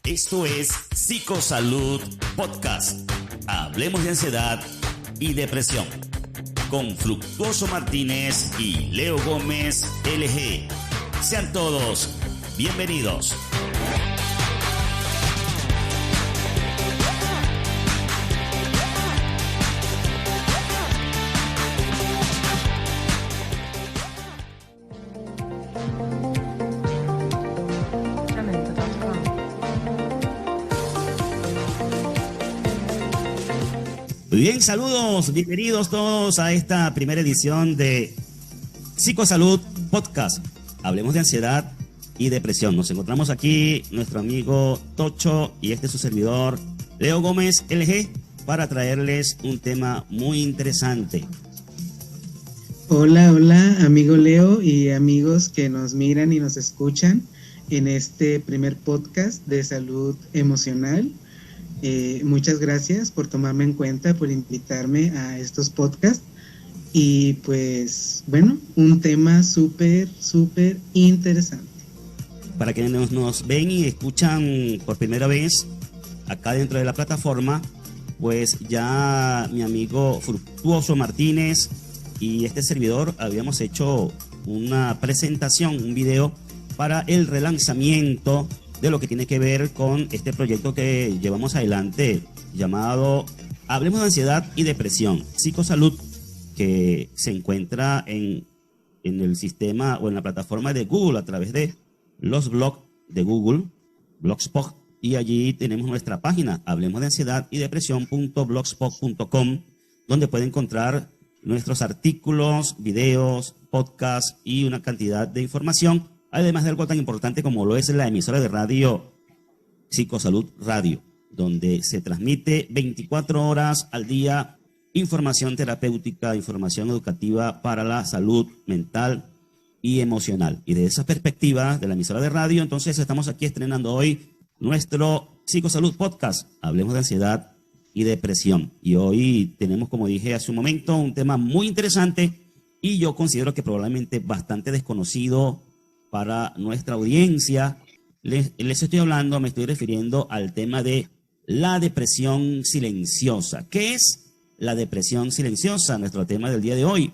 Esto es Psicosalud Podcast. Hablemos de ansiedad y depresión. Con Fructuoso Martínez y Leo Gómez LG. Sean todos bienvenidos. Muy bien, saludos, bienvenidos todos a esta primera edición de Psicosalud Podcast. Hablemos de ansiedad y depresión. Nos encontramos aquí nuestro amigo Tocho y su servidor Leo Gómez LG para traerles un tema muy interesante. Hola, amigo Leo y amigos que nos miran y nos escuchan en este primer podcast de salud emocional. Muchas gracias por tomarme en cuenta, por invitarme a estos podcasts y pues bueno, un tema súper interesante. Para quienes nos ven y escuchan por primera vez acá dentro de la plataforma, pues ya mi amigo Fructuoso Martínez y servidor habíamos hecho una presentación, un video para el relanzamiento de lo que tiene que ver con este proyecto que llevamos adelante llamado Hablemos de Ansiedad y Depresión, Psicosalud, que se encuentra en el sistema o en la plataforma de Google a través de los blogs de Google, Blogspot, y allí tenemos nuestra página, hablemos de ansiedad y depresión.blogspot.com, donde puede encontrar nuestros artículos, videos, podcasts y una cantidad de información. Además de algo tan importante como lo es la emisora de radio Psicosalud Radio, donde se transmite 24 horas al día información terapéutica, información educativa para la salud mental y emocional. Y de esa perspectiva de la emisora de radio, entonces estamos aquí estrenando hoy nuestro Psicosalud Podcast. Hablemos de ansiedad y depresión. Y hoy tenemos, como dije hace un momento, un tema muy interesante y yo considero que probablemente bastante desconocido para nuestra audiencia. Les estoy hablando, me estoy refiriendo al tema de la depresión silenciosa. ¿Qué es la depresión silenciosa? Nuestro tema del día de hoy.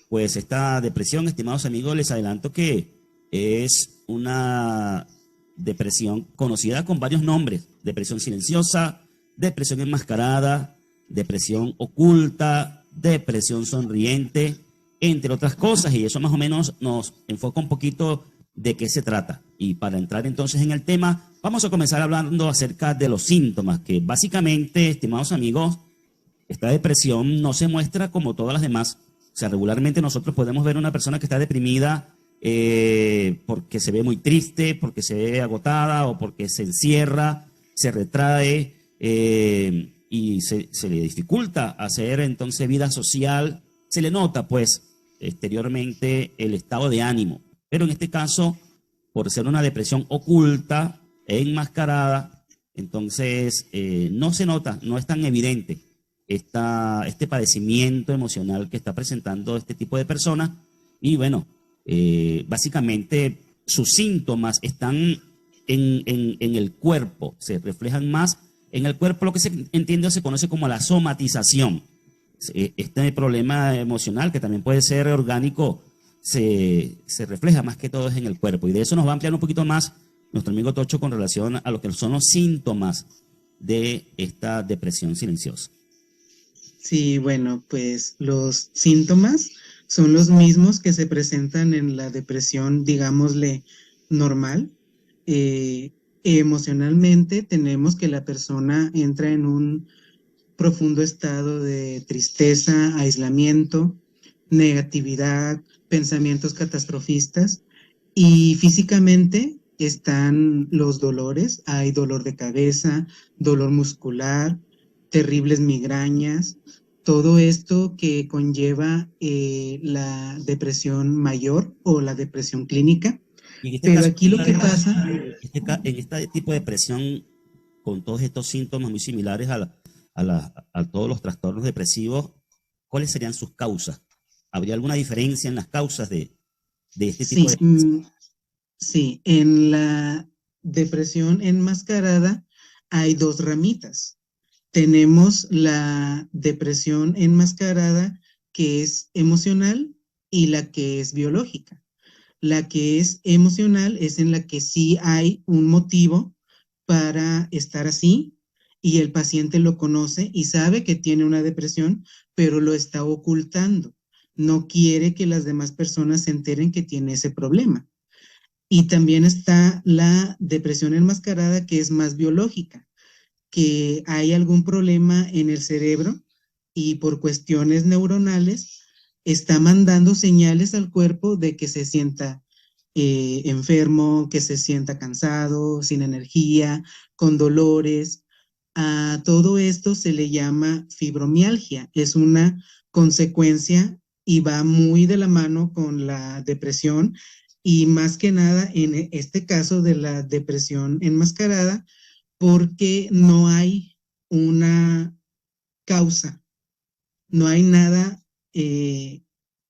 Pues esta depresión, estimados amigos, les adelanto que es una depresión conocida con varios nombres. Depresión silenciosa, depresión enmascarada, depresión oculta, depresión sonriente, entre otras cosas. Y eso más o menos nos enfoca un poquito de qué se trata. Y para entrar entonces en el tema, vamos a comenzar hablando acerca de los síntomas, que básicamente, estimados amigos, esta depresión no se muestra como todas las demás. O sea, regularmente nosotros podemos ver una persona que está deprimida porque se ve muy triste, porque se ve agotada o porque se encierra, se retrae y se le dificulta hacer entonces vida social. Se le nota pues exteriormente el estado de ánimo. Pero en este caso, por ser una depresión oculta e enmascarada, entonces no se nota, no es tan evidente este padecimiento emocional que está presentando este tipo de personas. Y bueno, básicamente sus síntomas están en el cuerpo, se reflejan más en el cuerpo, lo que se entiende o se conoce como la somatización. Este problema emocional, que también puede ser orgánico, se refleja más que todo en el cuerpo. Y de eso nos va a ampliar un poquito más nuestro amigo Tocho con relación a lo que son los síntomas de esta depresión silenciosa. Sí, bueno, pues los síntomas son los mismos que se presentan en la depresión, digámosle, normal. Emocionalmente tenemos que la persona entra en un profundo estado de tristeza, aislamiento, negatividad, pensamientos catastrofistas, y físicamente están los dolores. Hay dolor de cabeza, dolor muscular, terribles migrañas, todo esto que conlleva la depresión mayor o la depresión clínica. Pero caso, aquí lo que pasa... En este tipo de depresión, con todos estos síntomas muy similares a todos los trastornos depresivos, ¿cuáles serían sus causas? ¿Habría alguna diferencia en las causas de este tipo de... Sí, en la depresión enmascarada hay dos ramitas. Tenemos la depresión enmascarada que es emocional y la que es biológica. La que es emocional es en la que sí hay un motivo para estar así y el paciente lo conoce y sabe que tiene una depresión, pero lo está ocultando. No quiere que las demás personas se enteren que tiene ese problema. Y también está la depresión enmascarada, que es más biológica, que hay algún problema en el cerebro y por cuestiones neuronales está mandando señales al cuerpo de que se sienta enfermo, que se sienta cansado, sin energía, con dolores. A todo esto se le llama fibromialgia. Es una consecuencia y va muy de la mano con la depresión y más que nada en este caso de la depresión enmascarada, porque no hay una causa, no hay nada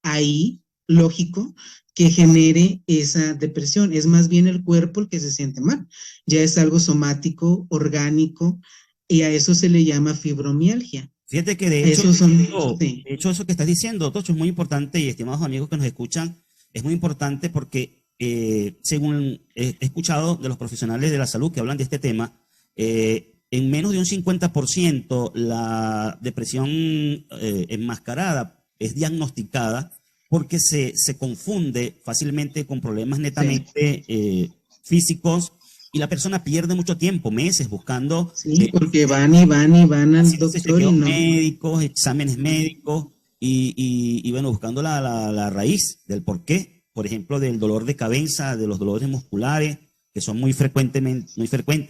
ahí lógico que genere esa depresión. Es más bien el cuerpo el que se siente mal. Ya es algo somático, orgánico, y a eso se le llama fibromialgia. Fíjate que Sí. de hecho eso que estás diciendo, Tocho, es muy importante y estimados amigos que nos escuchan, es muy importante porque según he escuchado de los profesionales de la salud que hablan de este tema, en menos de un 50% la depresión enmascarada es diagnosticada porque se confunde fácilmente con problemas netamente físicos y la persona pierde mucho tiempo, meses, buscando Sí, porque van y van y van al doctor y chequeos no. médicos, exámenes médicos y bueno, buscando la raíz del por qué, por ejemplo, del dolor de cabeza, de los dolores musculares, que son muy frecuentes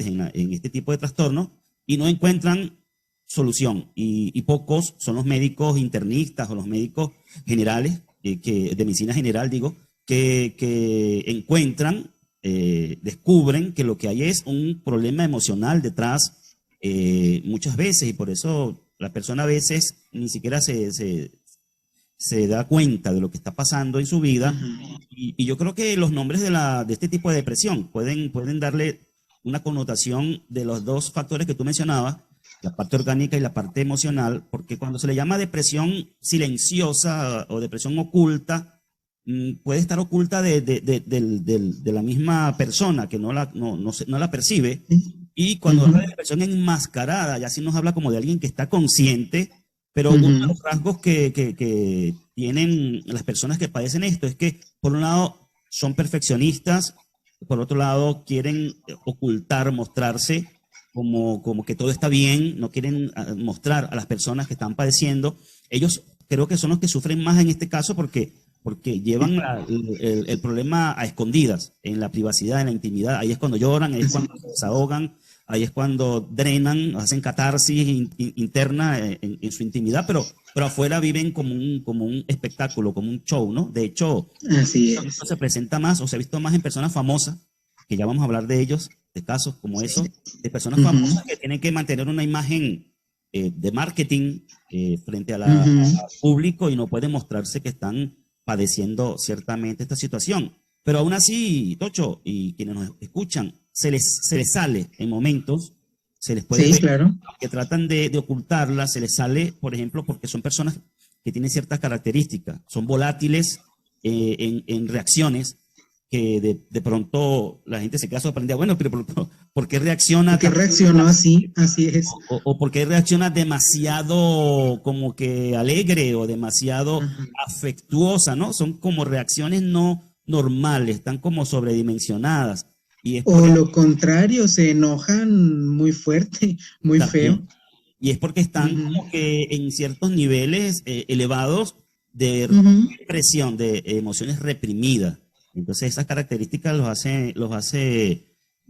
en este tipo de trastornos y no encuentran solución. Y pocos son los médicos internistas o los médicos generales, de medicina general, digo, que encuentran, descubren que lo que hay es un problema emocional detrás muchas veces y por eso la persona a veces ni siquiera se da cuenta de lo que está pasando en su vida y yo creo que los nombres de este tipo de depresión pueden darle una connotación de los dos factores que tú mencionabas, la parte orgánica y la parte emocional, porque cuando se le llama depresión silenciosa o depresión oculta, puede estar oculta de la misma persona que no la percibe. Y cuando habla de depresión enmascarada, ya sí nos habla como de alguien que está consciente, pero uno de los rasgos que tienen las personas que padecen esto es que, por un lado, son perfeccionistas, por otro lado, quieren ocultar, mostrarse como que todo está bien, no quieren mostrar a las personas que están padeciendo. Ellos creo que son los que sufren más en este caso porque llevan el problema a escondidas, en la privacidad, en la intimidad. Ahí es cuando lloran, ahí es cuando se desahogan, ahí es cuando drenan, hacen catarsis interna en su intimidad, pero afuera viven como un espectáculo, como un show, ¿no? De hecho, así es. esto se presenta más o se ha visto más en personas famosas, que ya vamos a hablar de ellos, de casos como esos, de personas famosas que tienen que mantener una imagen de marketing frente al público y no pueden mostrarse que están padeciendo ciertamente esta situación. Pero aún así, Tocho, y quienes nos escuchan, se les sale en momentos, se les puede ver claro. que tratan de ocultarla, se les sale, por ejemplo, porque son personas que tienen ciertas características, son volátiles en reacciones, que de pronto la gente se queda sorprendida, bueno, pero ¿por qué reacciona? ¿Por qué reaccionó así? Así es. O por qué reacciona demasiado como que alegre o demasiado afectuosa, ¿no? Son como reacciones no normales, están como sobredimensionadas. Y es o lo contrario, se enojan muy fuerte, muy también, feo. y es porque están como que en ciertos niveles elevados de represión, de emociones reprimidas. Entonces esas características los hace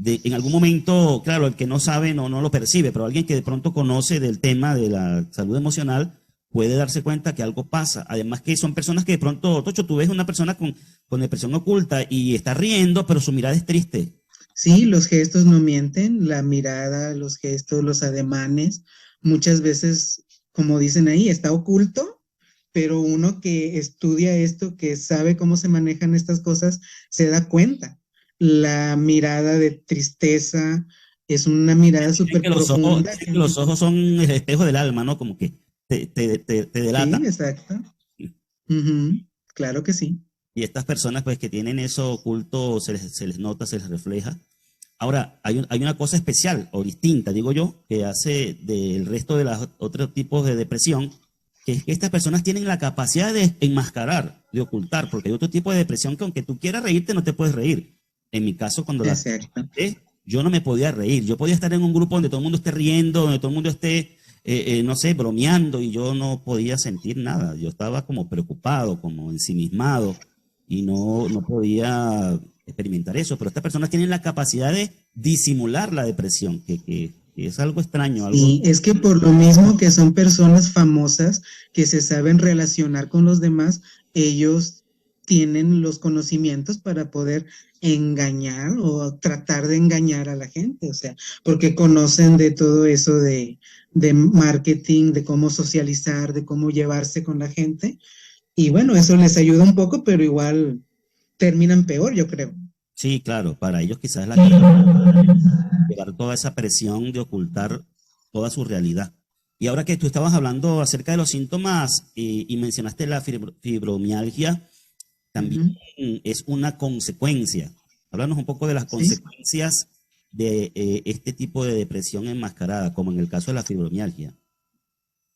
en algún momento, claro, el que no sabe no lo percibe, pero alguien que de pronto conoce del tema de la salud emocional puede darse cuenta que algo pasa. Además que son personas que de pronto, Tocho, tú ves una persona con depresión oculta y está riendo, pero su mirada es triste. Sí, los gestos no mienten, la mirada, los gestos, los ademanes, muchas veces, como dicen ahí, está oculto, pero uno que estudia esto, que sabe cómo se manejan estas cosas, se da cuenta. la mirada de tristeza es una mirada súper profunda. Dicen que los ojos son el espejo del alma, ¿no? Como que te Sí, delatan. exacto. Ujú, claro que sí. Y estas personas, pues, que tienen eso oculto, se les nota, se les refleja. Ahora, hay una cosa especial o distinta, digo yo, que hace del resto de los otros tipos de depresión, que es que estas personas tienen la capacidad de enmascarar, de ocultar, porque hay otro tipo de depresión que aunque tú quieras reírte, no te puedes reír. En mi caso, cuando la Exacto. experimenté, yo no me podía reír. Yo podía estar en un grupo donde todo el mundo esté riendo, donde todo el mundo esté, no sé, bromeando, y yo no podía sentir nada. Yo estaba como preocupado, como ensimismado, y no podía experimentar eso. Pero estas personas tienen la capacidad de disimular la depresión, que es algo extraño, algo... Sí, es que por lo mismo que son personas famosas que se saben relacionar con los demás, ellos tienen los conocimientos para poder engañar o tratar de engañar a la gente, o sea, porque conocen de todo eso de marketing, de cómo socializar, de cómo llevarse con la gente. Y bueno, eso les ayuda un poco, pero igual terminan peor, yo creo. Sí, claro, para ellos quizás es llevar toda esa presión de ocultar toda su realidad. Y ahora que tú estabas hablando acerca de los síntomas y mencionaste la fibromialgia, también Ujú. es una consecuencia. Háblanos un poco de las Sí. consecuencias de este tipo de depresión enmascarada, como en el caso de la fibromialgia.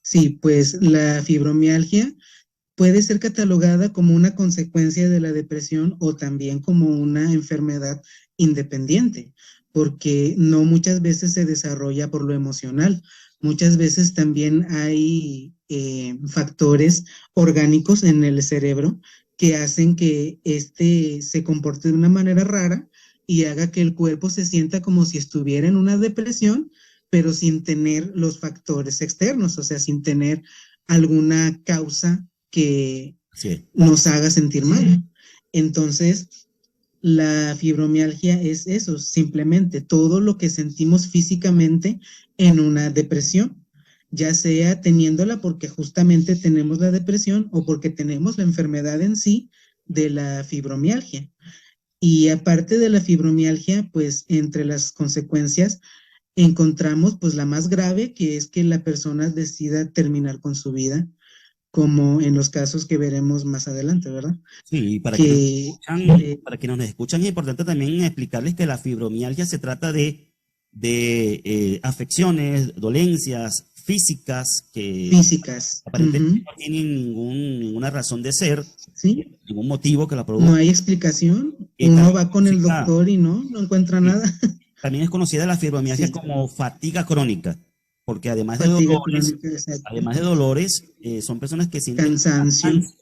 Sí, pues la fibromialgia puede ser catalogada como una consecuencia de la depresión o también como una enfermedad independiente, porque no muchas veces se desarrolla por lo emocional. Muchas veces también hay factores orgánicos en el cerebro que hacen que éste se comporte de una manera rara y haga que el cuerpo se sienta como si estuviera en una depresión, pero sin tener los factores externos, o sea, sin tener alguna causa que Sí. nos haga sentir mal. Entonces, la fibromialgia es eso, simplemente todo lo que sentimos físicamente en una depresión, ya sea teniéndola porque justamente tenemos la depresión o porque tenemos la enfermedad en sí de la fibromialgia. Y aparte de la fibromialgia, pues entre las consecuencias encontramos pues la más grave, que es que la persona decida terminar con su vida, como en los casos que veremos más adelante, ¿verdad? Sí, y Que para quienes nos escuchan es importante también explicarles que la fibromialgia se trata de afecciones, dolencias físicas que físicas, aparentemente no tienen ninguna razón de ser, ¿sí? ningún motivo que la No produzca. hay explicación. Uno También, va con el doctor y no encuentra sí, nada. también es conocida la fibromialgia Sí, como fatiga crónica, porque fatiga crónica, exacto. además de dolores, son personas que sienten Cansancio. cansancio,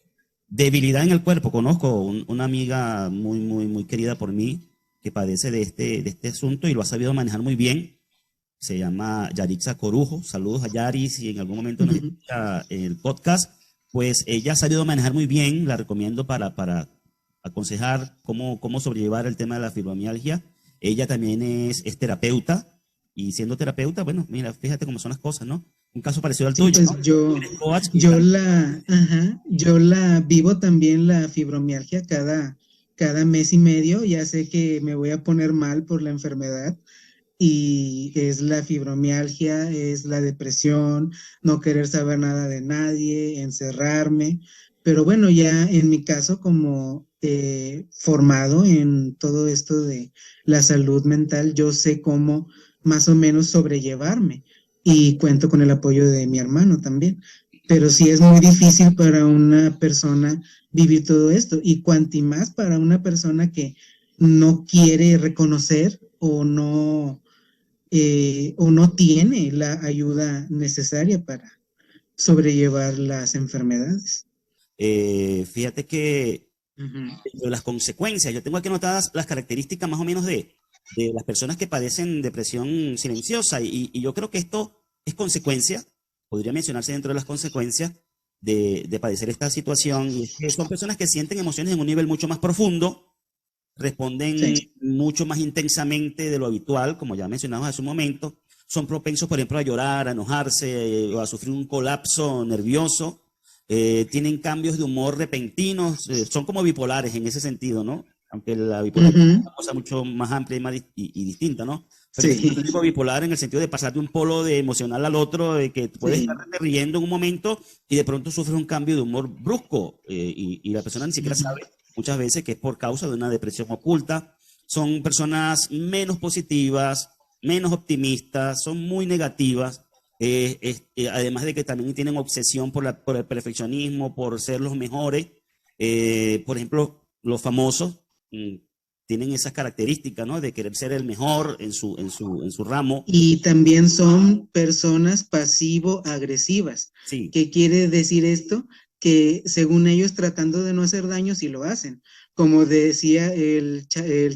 debilidad en el cuerpo. Conozco una amiga muy querida por mí que padece de este asunto y lo ha sabido manejar muy bien. Se llama Yarixa Corujo. Saludos a Yaris y en algún momento nos escucha el podcast. Pues ella ha sabido manejar muy bien, la recomiendo para aconsejar cómo sobrellevar el tema de la fibromialgia. Ella también es terapeuta y siendo terapeuta, bueno, mira, fíjate cómo son las cosas, ¿no? Un caso parecido al Sí, tuyo, pues ¿no? Eres coach y yo también... yo la vivo también la fibromialgia cada mes y medio. Ya sé que me voy a poner mal por la enfermedad y es la fibromialgia, es la depresión, no querer saber nada de nadie, encerrarme. Pero bueno, ya en mi caso, como formado en todo esto de la salud mental, yo sé cómo más o menos sobrellevarme y cuento con el apoyo de mi hermano también. Pero sí es muy difícil para una persona vivir todo esto y cuanti más para una persona que no quiere reconocer o no tiene la ayuda necesaria para sobrellevar las enfermedades. Fíjate que Ujú. dentro de las consecuencias, yo tengo aquí anotadas las características más o menos de las personas que padecen depresión silenciosa y yo creo que esto es consecuencia, podría mencionarse dentro de las consecuencias de padecer esta situación, y es que son personas que sienten emociones en un nivel mucho más profundo, responden Sí, mucho más intensamente de lo habitual, como ya mencionamos hace un momento, son propensos, por ejemplo, a llorar, a enojarse o a sufrir un colapso nervioso, tienen cambios de humor repentinos, son como bipolares en ese sentido, ¿no? aunque la bipolaridad es Ujú. una cosa mucho más amplia y, y distinta, ¿no? Pero yo Sí, digo bipolar en el sentido de pasar de un polo de emocional al otro, de que puedes estar sí. riendo en un momento y de pronto sufres un cambio de humor brusco, y la persona ni siquiera Ujú. sabe muchas veces que es por causa de una depresión oculta. Son personas menos positivas, menos optimistas, son muy negativas, además de que también tienen obsesión por el perfeccionismo, por ser los mejores. Por ejemplo, los famosos mm, tienen esas características, ¿no? De querer ser el mejor en su ramo. Y también son personas pasivo-agresivas. Sí, ¿Qué quiere decir esto? Que según ellos tratando de no hacer daño, sí lo hacen. Como decía el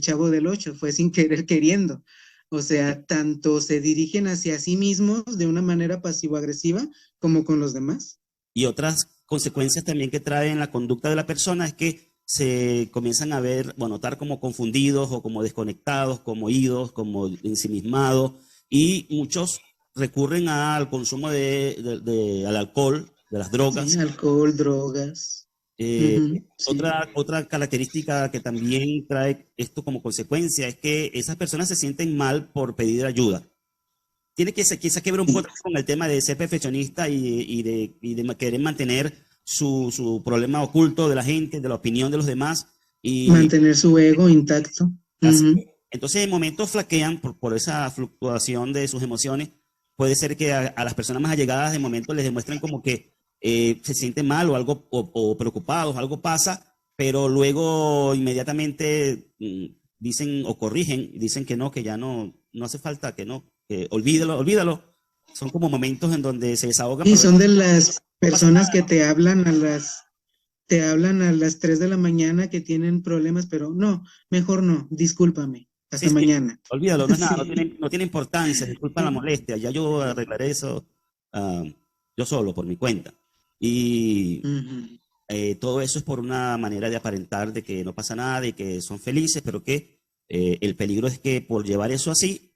Chavo del Ocho, fue sin querer queriendo. O sea, tanto se dirigen hacia sí mismos de una manera pasivo-agresiva como con los demás. y otras consecuencias también que trae en la conducta de la persona es que se comienzan a ver o a notar como confundidos o como desconectados, como idos, como ensimismados, y muchos recurren al consumo al alcohol, de las Sí, drogas. alcohol, drogas. Eh, Ujú, sí. otra característica que también trae esto como consecuencia es que esas personas se sienten mal por pedir ayuda. Tiene que quizá que ver un poco Sí. también con el tema de ser perfeccionista y de querer mantener su problema oculto de la gente, de la opinión de los demás. Y Mantener su ego intacto. así, Ujú. entonces, en momentos flaquean por esa fluctuación de sus emociones. Puede ser que a las personas más allegadas de momento les demuestren como que se sienten mal o algo o preocupados, algo pasa, pero luego inmediatamente dicen o corrigen, dicen que ya no hace falta, que no, que olvídalo, olvídalo. Son como momentos en donde se desahogan, Y pero son luego de las no pasa personas nada. que te hablan a las 3 de la mañana que tienen problemas, pero no, mejor no, discúlpame, Sí, hasta sí, mañana. olvídalo, no es nada, Sí. no tiene importancia, disculpa la molestia, ya yo arreglaré eso, ah, yo solo, por mi cuenta. Y Ujú. todo eso es por una manera de aparentar de que no pasa nada y que son felices, pero que el peligro es que por llevar eso así,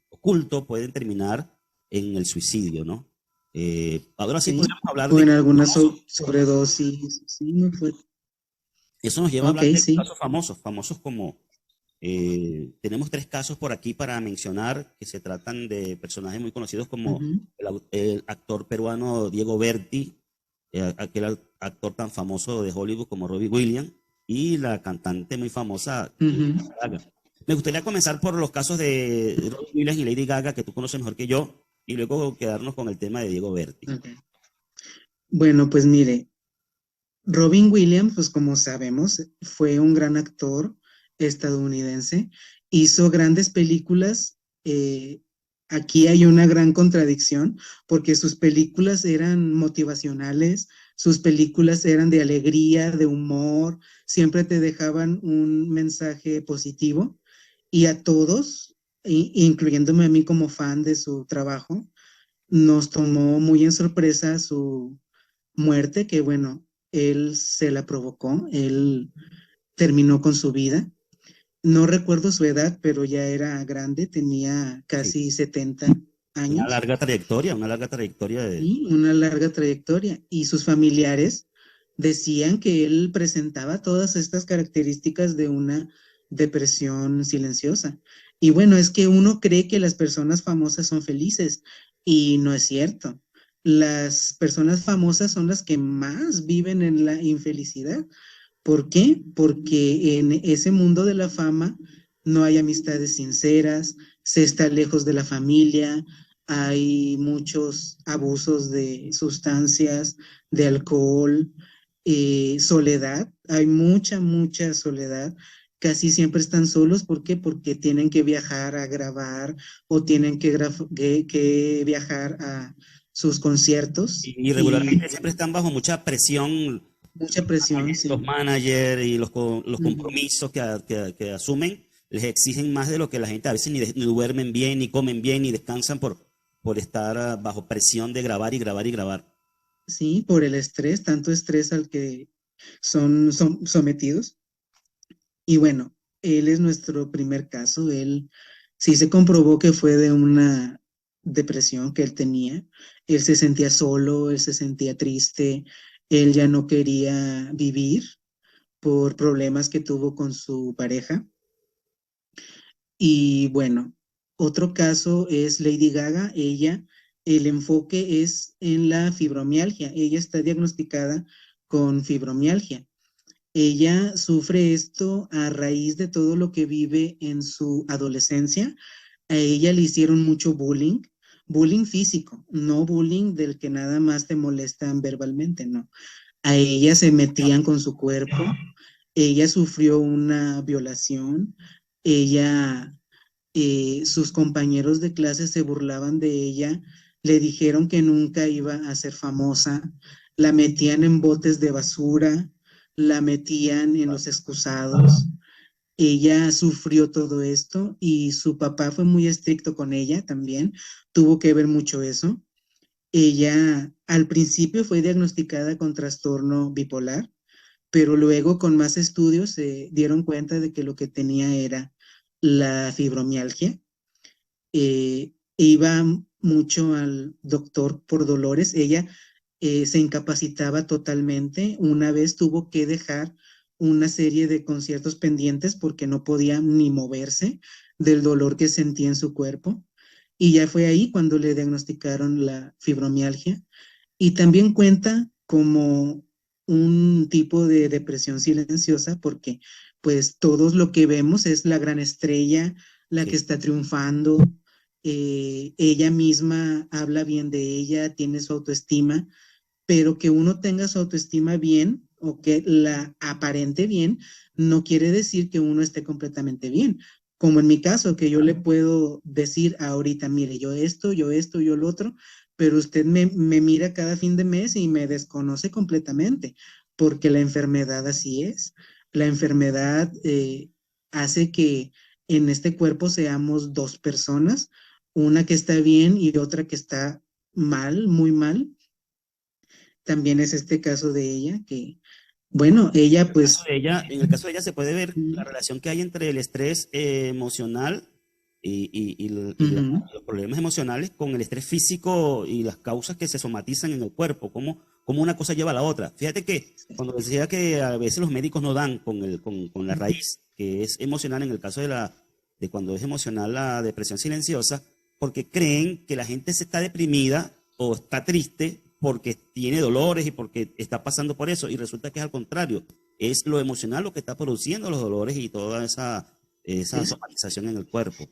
oculto, pueden terminar en el suicidio, ¿no? Ahora sí Sí. podríamos hablar O de en casos alguna famosos. sobredosis. Sí, muy fuerte. Eso nos lleva a Ok, hablar de sí. casos famosos, famosos como tenemos tres casos por aquí para mencionar que se tratan de personajes muy conocidos como Ujú, el actor peruano Diego Berti, aquel actor tan famoso de Hollywood como Robbie Williams, y la cantante muy famosa Lady ujú. Gaga. Me gustaría comenzar por los casos de Robbie Williams y Lady Gaga, que tú conoces mejor que yo, y luego quedarnos con el tema de Diego Berti. Ok. Bueno, pues mire, Robin Williams, pues como sabemos, fue un gran actor estadounidense, hizo grandes películas. Aquí hay una gran contradicción porque sus películas eran motivacionales, sus películas eran de alegría, de humor, siempre te dejaban un mensaje positivo y a todos, incluyéndome a mí como fan de su trabajo, nos tomó muy en sorpresa su muerte, que bueno, él se la provocó, él terminó con su vida. No recuerdo su edad, pero ya era grande, tenía Sí, casi 70 años una larga trayectoria de... y una larga trayectoria. Y sus familiares decían que él presentaba todas estas características de una depresión silenciosa. Y bueno, es que uno cree que las personas famosas son felices y no es cierto. Las personas famosas son las que más viven en la infelicidad. ¿Por qué? Porque en ese mundo de la fama no hay amistades sinceras, se está lejos de la familia, hay muchos abusos de sustancias, de alcohol, soledad, hay mucha soledad. Casi siempre están solos, ¿por qué? Porque tienen que viajar a grabar o tienen que viajar a sus conciertos Y regularmente y siempre están bajo mucha presión mucha presión, los sí. managers y los Ujú. compromisos que asumen les exigen más de lo que la gente a veces ni duermen bien, ni comen bien, ni descansan por estar bajo presión de grabar y grabar y grabar. Sí, por el estrés, tanto estrés al que son sometidos. Y bueno, él es nuestro primer caso. Él sí se comprobó que fue de una depresión que él tenía. Él se sentía solo, él se sentía triste, él ya no quería vivir por problemas que tuvo con su pareja. Y bueno, otro caso es Lady Gaga. Ella, el enfoque es en la fibromialgia. Ella está diagnosticada con fibromialgia. Ella sufre esto a raíz de todo lo que vive en su adolescencia. A ella le hicieron mucho bullying, bullying físico, no bullying del que nada más te molestan verbalmente, no. A ella se metían con su cuerpo, ella sufrió una violación, ella, sus compañeros de clase se burlaban de ella, le dijeron que nunca iba a ser famosa, la metían en botes de basura, la metían en los excusados. Ella sufrió todo esto y su papá fue muy estricto con ella también, tuvo que ver mucho eso. Ella al principio fue diagnosticada con trastorno bipolar, pero luego con más estudios se dieron cuenta de que lo que tenía era la fibromialgia. Iba mucho al doctor por dolores. Ella se incapacitaba totalmente. Una vez tuvo que dejar una serie de conciertos pendientes porque no podía ni moverse del dolor que sentía en su cuerpo. Y ya fue ahí cuando le diagnosticaron la fibromialgia. Y también cuenta como un tipo de depresión silenciosa porque pues todos lo que vemos es la gran estrella, la que Sí. está triunfando, ella misma habla bien de ella, tiene su autoestima, pero que uno tenga su autoestima bien o que la aparente bien, no quiere decir que uno esté completamente bien. Como en mi caso, que yo le puedo decir ahorita, mire, yo esto, yo lo otro, pero usted me mira cada fin de mes y me desconoce completamente, porque la enfermedad así es. La enfermedad hace que en este cuerpo seamos dos personas, una que está bien y otra que está mal, muy mal. También es este caso de ella, que, bueno, ella pues, En el caso de ella se puede ver la mm, relación que hay entre el estrés emocional ujú, los problemas emocionales con el estrés físico y las causas que se somatizan en el cuerpo, cómo una cosa lleva a la otra. Fíjate que cuando decía que a veces los médicos no dan con la raíz, que es emocional en el caso de cuando es emocional la depresión silenciosa, porque creen que la gente se está deprimida o está triste porque tiene dolores y porque está pasando por eso, y resulta que es al contrario, es lo emocional lo que está produciendo los dolores y toda esa es- somatización en el cuerpo.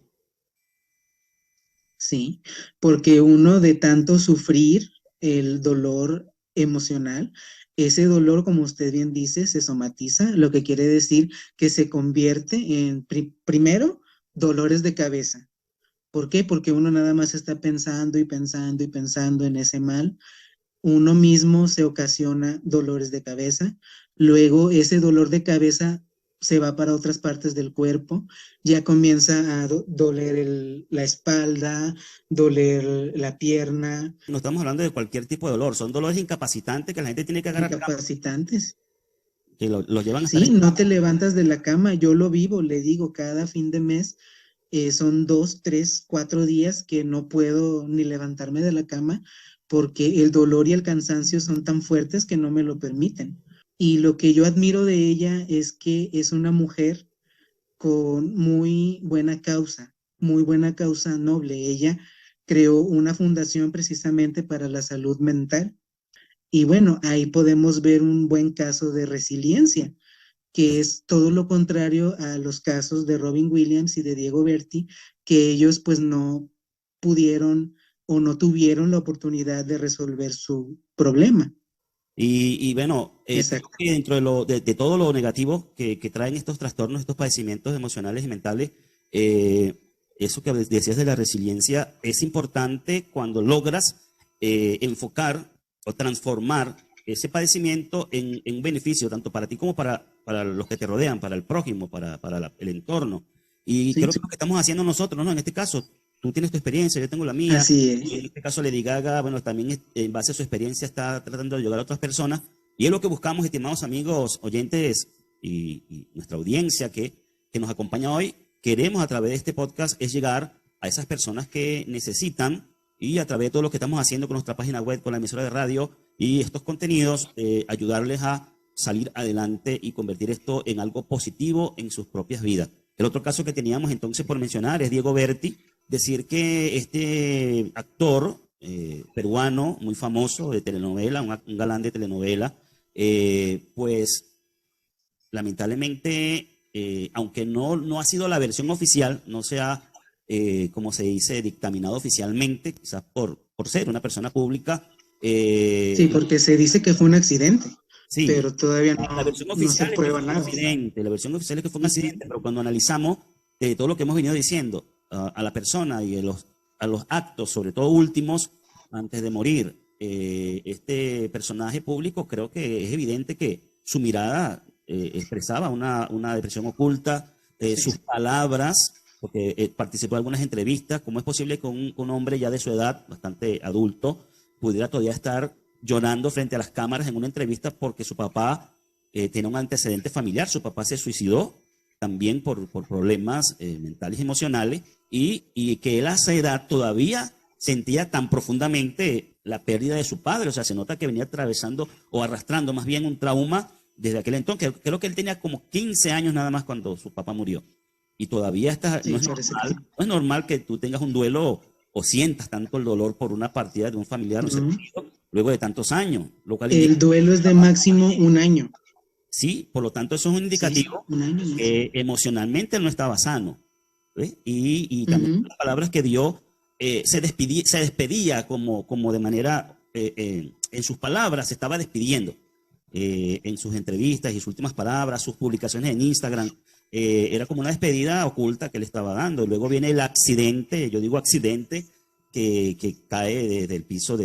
sí, porque uno de tanto sufrir el dolor emocional, ese dolor, como usted bien dice, se somatiza, lo que quiere decir que se convierte en, primero, dolores de cabeza. ¿Por qué? Porque uno nada más está pensando y pensando y pensando en ese mal, uno mismo se ocasiona dolores de cabeza, luego ese dolor de cabeza se va para otras partes del cuerpo, ya comienza a doler la espalda, doler la pierna, No estamos hablando de cualquier tipo de dolor, son dolores incapacitantes que la gente tiene que agarrar cama, incapacitantes. que lo llevan a estar Sí, en no te cama. levantas de la cama, yo lo vivo, le digo, cada fin de mes son 2, 3, 4 días que no puedo ni levantarme de la cama porque el dolor y el cansancio son tan fuertes que no me lo permiten. Y lo que yo admiro de ella es que es una mujer con muy buena causa noble. Ella creó una fundación precisamente para la salud mental. Y bueno, ahí podemos ver un buen caso de resiliencia, que es todo lo contrario a los casos de Robin Williams y de Diego Berti, que ellos pues no pudieron o no tuvieron la oportunidad de resolver su problema. Y bueno, creo Exacto. que dentro de todo lo negativo que traen estos trastornos, estos padecimientos emocionales y mentales, eh, eso que decías de la resiliencia es importante cuando logras enfocar o transformar ese padecimiento en un beneficio, tanto para ti como para los que te rodean, para el prójimo, el entorno. Y Sí, creo que lo que estamos haciendo nosotros, ¿no? En este caso, tú tienes tu experiencia, yo tengo la mía, así y en es. este caso Lady Gaga, bueno, también en base a su experiencia está tratando de ayudar a otras personas. Y es lo que buscamos, estimados amigos, oyentes y nuestra audiencia que nos acompaña hoy. Queremos a través de este podcast es llegar a esas personas que necesitan y a través de todo lo que estamos haciendo con nuestra página web, con la emisora de radio y estos contenidos, ayudarles a salir adelante y convertir esto en algo positivo en sus propias vidas. El otro caso que teníamos entonces por mencionar es Diego Berti, decir que este actor peruano muy famoso de telenovela, un galán de telenovela, pues lamentablemente, aunque no ha sido la versión oficial, no se ha, como se dice, dictaminado oficialmente, quizás por ser una persona pública. Sí, porque se dice que fue un accidente, Sí, pero todavía la versión no se oficial es que prueba fue un nada. accidente, la versión oficial es que fue un accidente, pero cuando analizamos todo lo que hemos venido diciendo a la persona y a los actos, sobre todo últimos, antes de morir, este personaje público, creo que es evidente que su mirada expresaba una depresión oculta, sus palabras, porque participó en algunas entrevistas. ¿Cómo es posible que un hombre ya de su edad, bastante adulto, pudiera todavía estar llorando frente a las cámaras en una entrevista porque su papá tiene un antecedente familiar? Su papá se suicidó también por problemas mentales y emocionales, y que él a esa edad todavía sentía tan profundamente la pérdida de su padre. O sea, se nota que venía atravesando o arrastrando más bien un trauma desde aquel entonces. Creo que él tenía como 15 años nada más cuando su papá murió. Y todavía está, Sí, parece que sí. no es normal que tú tengas un duelo o sientas tanto el dolor por una partida de un familiar, un ser querido, luego de tantos años, lo cual indica El duelo es de máximo un año. sí, por lo tanto eso es un Sí, indicativo un año máximo. que emocionalmente él no estaba sano. ¿Ves? Y también las palabras que dio, se despedía como de manera, en sus palabras se estaba despidiendo, en sus entrevistas y sus últimas palabras, sus publicaciones en Instagram, era como una despedida oculta que le estaba dando. Luego viene el accidente, yo digo accidente, que cae desde el piso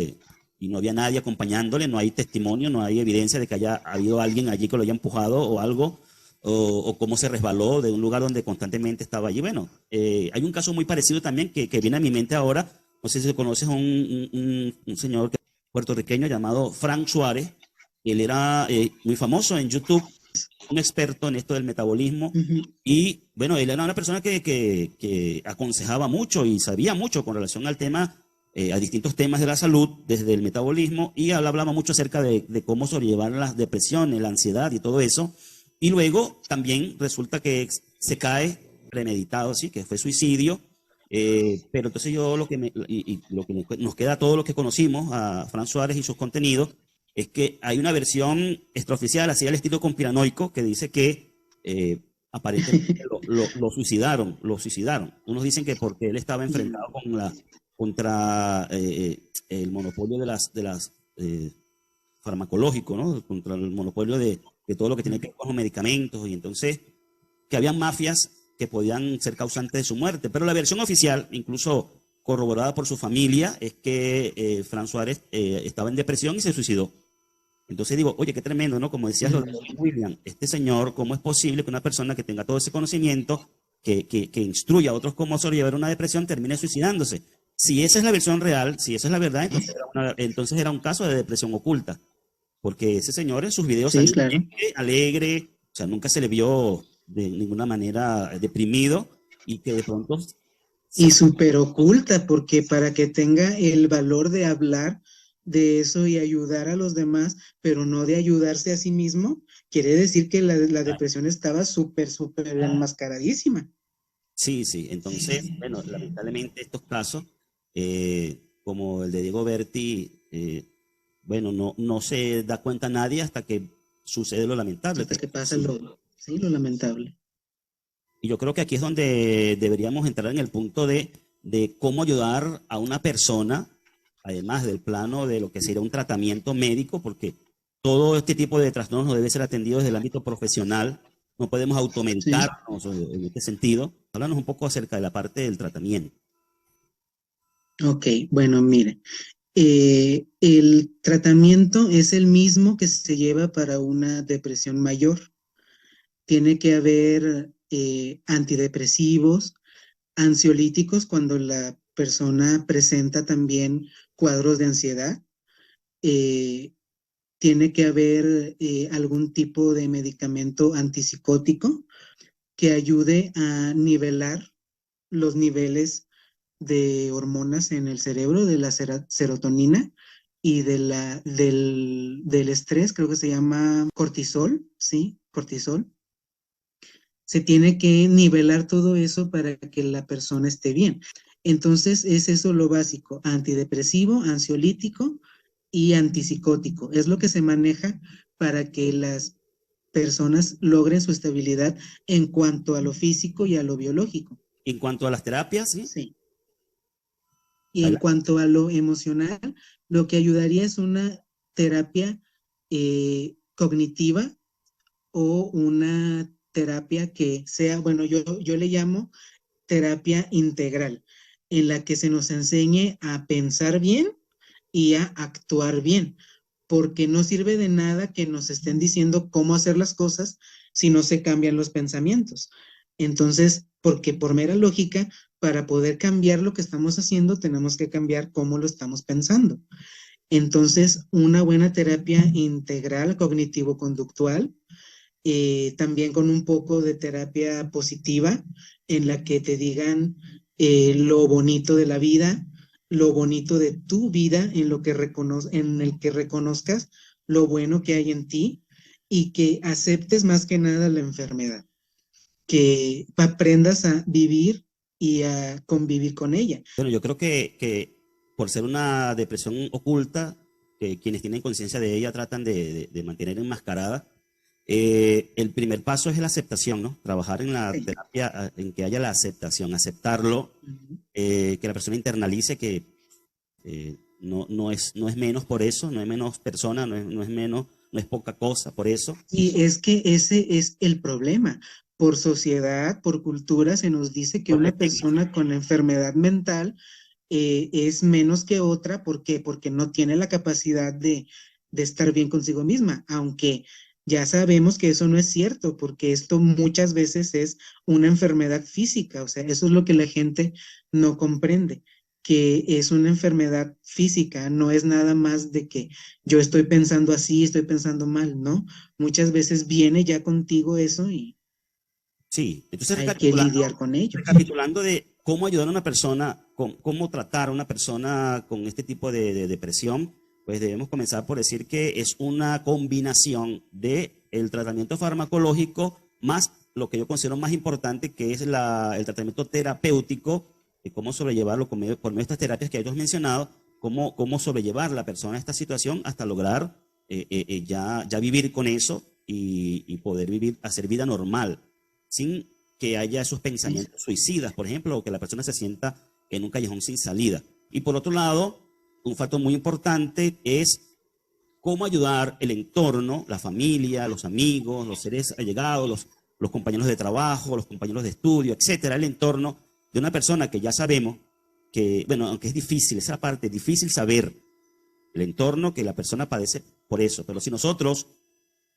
y no había nadie acompañándole, no hay testimonio, no hay evidencia de que haya habido alguien allí que lo haya empujado o algo, o cómo se resbaló de un lugar donde constantemente estaba allí. Bueno, hay un caso muy parecido también que viene a mi mente ahora. No sé si conoces a un señor puertorriqueño llamado Frank Suárez. Él era muy famoso en YouTube, un experto en esto del metabolismo. Y bueno, él era una persona que aconsejaba mucho y sabía mucho con relación al tema, a distintos temas de la salud, desde el metabolismo, y él hablaba mucho acerca de cómo sobrellevar las depresiones, la ansiedad y todo eso. Y luego también resulta que se cae premeditado, sí, que fue suicidio. Pero entonces yo lo que nos queda a todos los que conocimos a Fran Suárez y sus contenidos es que hay una versión extraoficial, así al estilo conspiranoico, que dice que aparentemente lo suicidaron, lo suicidaron. Unos dicen que porque él estaba enfrentado contra el monopolio de las farmacológico, ¿no? Contra el monopolio de todo lo que tiene que ver con los medicamentos, y entonces que habían mafias que podían ser causantes de su muerte. Pero la versión oficial, incluso corroborada por su familia, es que Fran Suárez estaba en depresión y se suicidó. Entonces digo, oye, qué tremendo, ¿no? Como decías lo de William, este señor, ¿cómo es posible que una persona que tenga todo ese conocimiento, que instruya a otros cómo sobrellevar una depresión, termine suicidándose? Si esa es la versión real, si esa es la verdad, entonces era un caso de depresión oculta. Porque ese señor en sus videos Sí, salió claro. alegre, o sea, nunca se le vio de ninguna manera deprimido, y que de pronto... Y súper oculta, porque para que tenga el valor de hablar de eso y ayudar a los demás, pero no de ayudarse a sí mismo, quiere decir que la depresión estaba súper enmascaradísima. Sí, sí. Entonces, bueno, lamentablemente estos casos, como el de Diego Berti, bueno, no se da cuenta nadie hasta que sucede lo lamentable. Hasta que pasa lo lamentable. Y yo creo que aquí es donde deberíamos entrar en el punto de cómo ayudar a una persona, además del plano de lo que sería un tratamiento médico, porque todo este tipo de trastornos debe ser atendido desde el ámbito profesional. No podemos automedicarnos en este sentido. Háblanos un poco acerca de la parte del tratamiento. Ok, bueno, mire, el tratamiento es el mismo que se lleva para una depresión mayor. Tiene que haber antidepresivos, ansiolíticos cuando la persona presenta también cuadros de ansiedad. Eh, Tiene que haber algún tipo de medicamento antipsicótico que ayude a nivelar los niveles de hormonas en el cerebro, de la serotonina y del estrés, creo que se llama cortisol, ¿sí? Cortisol. Se tiene que nivelar todo eso para que la persona esté bien. Entonces, es eso lo básico: antidepresivo, ansiolítico y antipsicótico. Es lo que se maneja para que las personas logren su estabilidad en cuanto a lo físico y a lo biológico. En cuanto a las terapias, ¿sí? Sí. Y en cuanto a lo emocional, lo que ayudaría es una terapia cognitiva o una terapia que sea, bueno, yo le llamo terapia integral, en la que se nos enseñe a pensar bien y a actuar bien, porque no sirve de nada que nos estén diciendo cómo hacer las cosas si no se cambian los pensamientos. Entonces, porque por mera lógica, para poder cambiar lo que estamos haciendo, tenemos que cambiar cómo lo estamos pensando. Entonces, una buena terapia integral cognitivo-conductual, también con un poco de terapia positiva, en la que te digan lo bonito de la vida, lo bonito de tu vida, en el que reconozcas lo bueno que hay en ti y que aceptes más que nada la enfermedad, que aprendas a vivir y a convivir con ella. Bueno, yo creo que por ser una depresión oculta, que quienes tienen conciencia de ella tratan de mantener enmascarada, el primer paso es la aceptación, ¿no? Trabajar en la Sí. terapia, en que haya la aceptación, aceptarlo, que la persona internalice que no es menos por eso, no es menos persona, no es menos, no es poca cosa por eso. Y es que ese es el problema. Por sociedad, por cultura, se nos dice que Por el una estigma. persona con enfermedad mental es menos que otra. ¿Por qué? Porque no tiene la capacidad de estar bien consigo misma, aunque ya sabemos que eso no es cierto, porque esto muchas veces es una enfermedad física. O sea, eso es lo que la gente no comprende, que es una enfermedad física, no es nada más de que yo estoy pensando así, estoy pensando mal, ¿no? Muchas veces viene ya contigo eso y Sí, entonces hay que lidiar con ello. recapitulando de cómo ayudar a una persona, cómo tratar a una persona con este tipo de depresión, pues debemos comenzar por decir que es una combinación de el tratamiento farmacológico más lo que yo considero más importante, que es el tratamiento terapéutico, de cómo sobrellevarlo por medio de estas terapias que hayamos mencionado, cómo sobrellevar la persona a esta situación hasta lograr ya vivir con eso y poder vivir, hacer vida normal sin que haya esos pensamientos suicidas, por ejemplo, o que la persona se sienta en un callejón sin salida. Y por otro lado, un factor muy importante es cómo ayudar el entorno, la familia, los amigos, los seres allegados, los compañeros de trabajo, los compañeros de estudio, etcétera, el entorno de una persona que ya sabemos que, bueno, aunque es difícil, esa parte es difícil saber el entorno que la persona padece por eso, pero si nosotros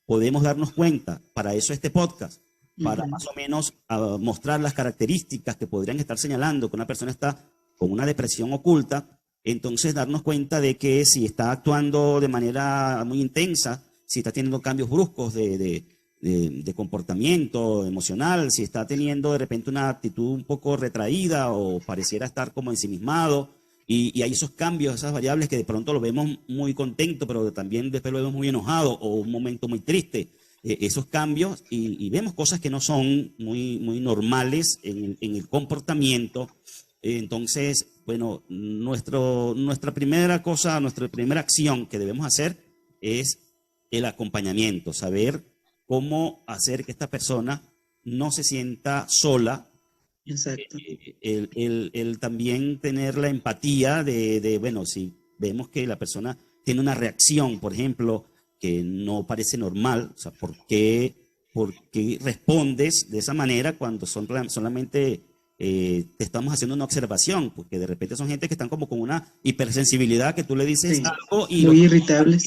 podemos darnos cuenta, para eso este podcast, para más o menos mostrar las características que podrían estar señalando que una persona está con una depresión oculta, entonces darnos cuenta de que si está actuando de manera muy intensa, si está teniendo cambios bruscos de comportamiento emocional, si está teniendo de repente una actitud un poco retraída o pareciera estar como ensimismado, y hay esos cambios, esas variables que de pronto lo vemos muy contento, pero también después lo vemos muy enojado o un momento muy triste. Esos cambios y vemos cosas que no son muy normales en el comportamiento. Entonces, bueno, nuestra primera acción que debemos hacer es el acompañamiento, saber cómo hacer que esta persona no se sienta sola. Exacto. El también tener la empatía bueno, si vemos que la persona tiene una reacción, por ejemplo, que no parece normal, o sea, por qué respondes de esa manera cuando solamente te estamos haciendo una observación? Porque de repente son gente que están como con una hipersensibilidad, que tú le dices Sí, algo y muy irritables.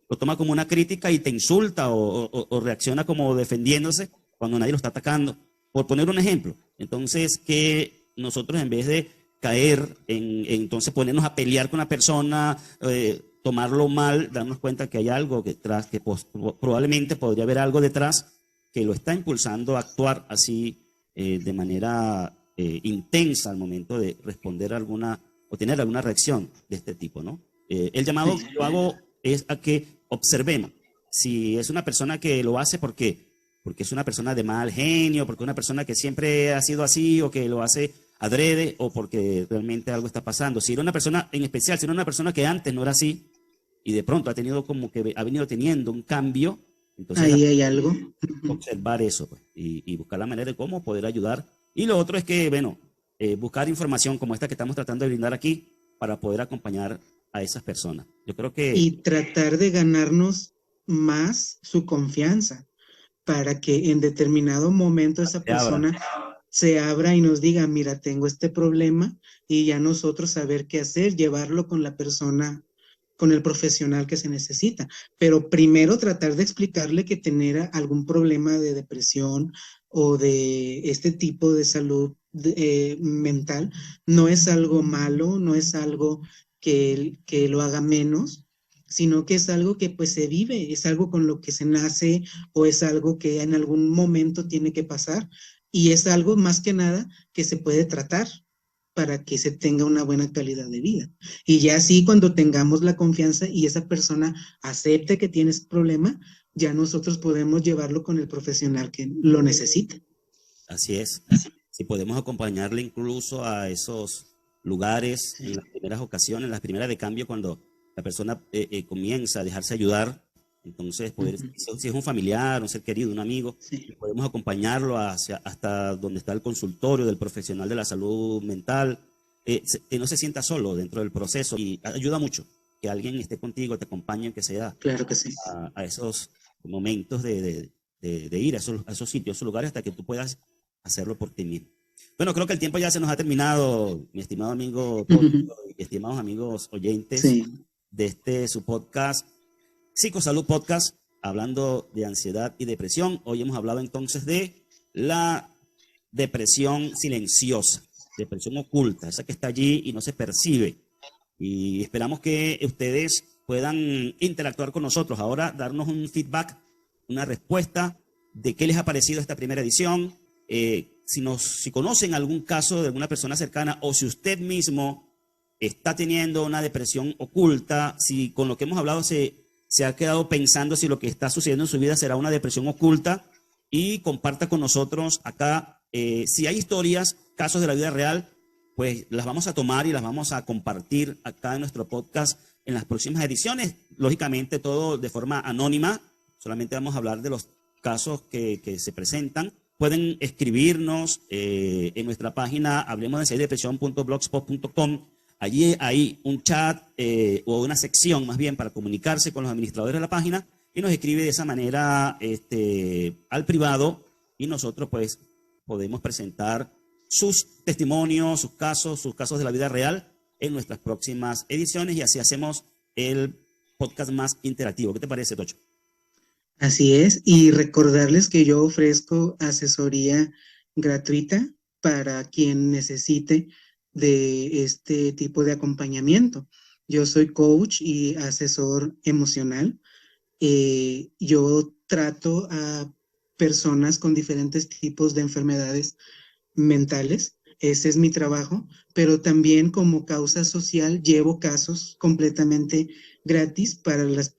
lo toma como una crítica y te insulta o reacciona como defendiéndose cuando nadie lo está atacando. Por poner un ejemplo. Entonces, que nosotros en vez de caer entonces ponernos a pelear con la persona, tomarlo mal, darnos cuenta que hay algo detrás, que probablemente podría haber algo detrás que lo está impulsando a actuar así de manera intensa al momento de responder alguna o tener alguna reacción de este tipo, ¿no? El llamado que yo hago es a que observemos si es una persona que lo hace porque es una persona de mal genio, porque es una persona que siempre ha sido así o que lo hace adrede o porque realmente algo está pasando. Si era una persona, en especial, si era una persona que antes no era así y de pronto ha tenido como que ha venido teniendo un cambio, entonces Ahí hay algo. observar eso pues, y buscar la manera de cómo poder ayudar. Y lo otro es que, bueno, buscar información como esta que estamos tratando de brindar aquí para poder acompañar a esas personas. Yo creo que... Y tratar de ganarnos más su confianza para que en determinado momento esa Se abra. persona se abra y nos diga, mira, tengo este problema, y ya nosotros saber qué hacer, llevarlo con la persona, con el profesional que se necesita. Pero primero tratar de explicarle que tener algún problema de depresión o de este tipo de salud mental no es algo malo, no es algo que lo haga menos, sino que es algo que pues se vive, es algo con lo que se nace o es algo que en algún momento tiene que pasar, y es algo más que nada que se puede tratar para que se tenga una buena calidad de vida. Y ya así cuando tengamos la confianza y esa persona acepte que tiene ese problema, ya nosotros podemos llevarlo con el profesional que lo necesite. Así es. Si podemos acompañarle incluso a esos lugares en las primeras ocasiones, las primeras de cambio, cuando la persona comienza a dejarse ayudar, entonces poder, si es un familiar, un ser querido, un amigo, Sí. podemos acompañarlo hasta donde está el consultorio del profesional de la salud mental, que no se sienta solo dentro del proceso y ayuda mucho que alguien esté contigo, te acompañe, que sea Claro que sí. a esos momentos de ir a esos sitios, a esos lugares, hasta que tú puedas hacerlo por ti mismo. Bueno, creo que el tiempo ya se nos ha terminado, mi estimado amigo Tocho y estimados amigos oyentes Sí. de su podcast, Psicosalud Podcast, hablando de ansiedad y depresión. Hoy hemos hablado entonces de la depresión silenciosa, depresión oculta, esa que está allí y no se percibe. Y esperamos que ustedes puedan interactuar con nosotros. Ahora darnos un feedback, una respuesta de qué les ha parecido esta primera edición. Si conocen algún caso de alguna persona cercana o si usted mismo está teniendo una depresión oculta, si con lo que hemos hablado se ha quedado pensando si lo que está sucediendo en su vida será una depresión oculta, y comparta con nosotros acá. Si hay historias, casos de la vida real, pues las vamos a tomar y las vamos a compartir acá en nuestro podcast en las próximas ediciones. Lógicamente todo de forma anónima, solamente vamos a hablar de los casos que se presentan. Pueden escribirnos en nuestra página hablemosdeansiedaddepresión.blogspot.com. Allí hay un chat o una sección más bien para comunicarse con los administradores de la página, y nos escribe de esa manera al privado, y nosotros pues podemos presentar sus testimonios, sus casos de la vida real en nuestras próximas ediciones, y así hacemos el podcast más interactivo. ¿Qué te parece, Tocho? Así es, y recordarles que yo ofrezco asesoría gratuita para quien necesite de este tipo de acompañamiento. Yo soy coach y asesor emocional. Yo trato a personas con diferentes tipos de enfermedades mentales. Ese es mi trabajo, pero también como causa social llevo casos completamente gratis para las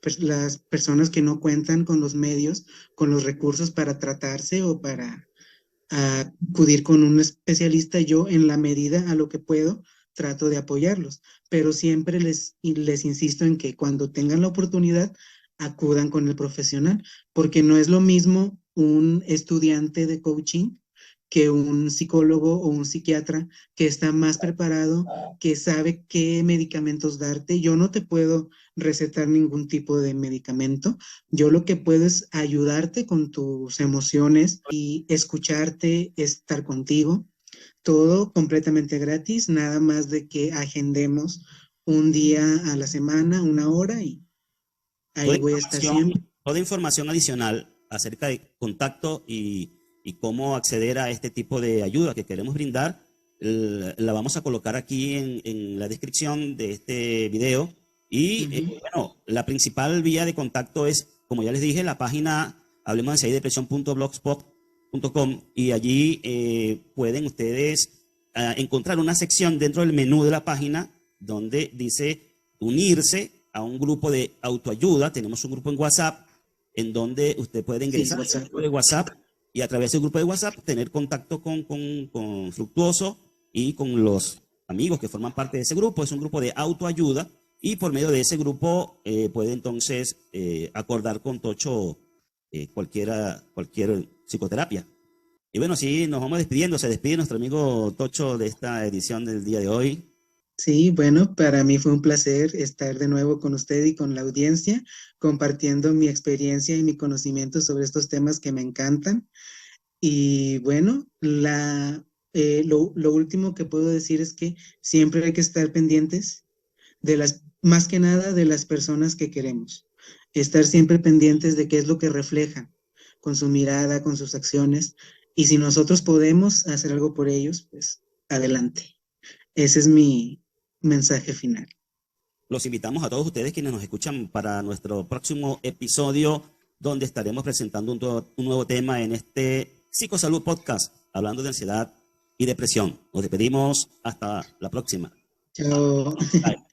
personas que no cuentan con los medios, con los recursos para tratarse o para acudir con un especialista. Yo, en la medida a lo que puedo, trato de apoyarlos, pero siempre les insisto en que cuando tengan la oportunidad, acudan con el profesional, porque no es lo mismo un estudiante de coaching que un psicólogo o un psiquiatra que está más preparado, que sabe qué medicamentos darte. Yo no te puedo recetar ningún tipo de medicamento. Yo lo que puedo es ayudarte con tus emociones y escucharte, estar contigo. Todo completamente gratis, nada más de que agendemos un día a la semana, una hora, y ahí voy a estar siempre. Toda información adicional acerca de contacto y cómo acceder a este tipo de ayuda que queremos brindar, la vamos a colocar aquí en la descripción de este video. Y bueno, la principal vía de contacto es, como ya les dije, la página hablemosdeansiedaddepresión.blogspot.com, y allí pueden ustedes encontrar una sección dentro del menú de la página donde dice unirse a un grupo de autoayuda. Tenemos un grupo en WhatsApp en donde usted puede ingresar al grupo de WhatsApp y a través del grupo de WhatsApp tener contacto con Fructuoso y con los amigos que forman parte de ese grupo. Es un grupo de autoayuda y por medio de ese grupo puede entonces acordar con Tocho cualquier psicoterapia. Y bueno, sí, nos vamos despidiendo. Se despide nuestro amigo Tocho de esta edición del día de hoy. Sí, bueno, para mí fue un placer estar de nuevo con usted y con la audiencia, compartiendo mi experiencia y mi conocimiento sobre estos temas que me encantan. Y bueno, lo último que puedo decir es que siempre hay que estar pendientes más que nada de las personas que queremos. Estar siempre pendientes de qué es lo que reflejan con su mirada, con sus acciones. Y si nosotros podemos hacer algo por ellos, pues adelante. Ese es mi mensaje final. Los invitamos a todos ustedes quienes nos escuchan para nuestro próximo episodio, donde estaremos presentando un nuevo tema en este Psicosalud Podcast, hablando de ansiedad y depresión. Nos despedimos hasta la próxima. Chao. Bye.